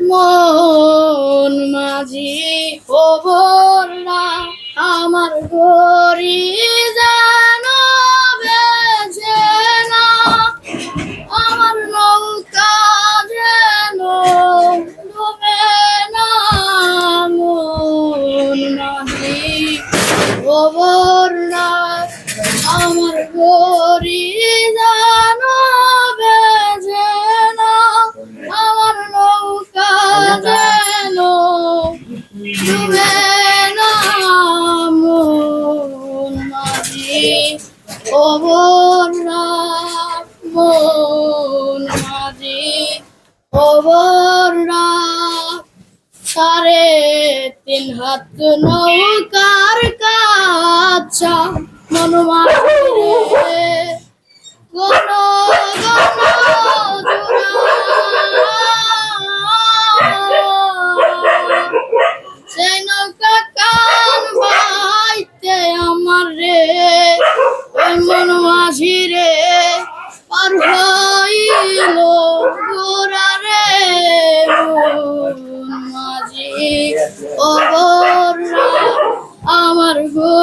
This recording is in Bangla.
মন মাঝি খবর না আমার ঘড়ি যেন বেজে না, আমার নৌকা যেন ডুবে না। মন মাঝি খবর না আমার ঘড়ি যেন বেজে না, আমার নৌকা যেন ডুবে না। মন মাঝি খবর না, মন মাঝি খবর না। 3.5 হাত নৌকার কাছা মন মাঝি রে, গণ গণ সেই নৌকা কান বাইতে আমার রে, ওই মন মাঝি রে পার হইল গোরা রে। মন মাঝি খবর না আমার গো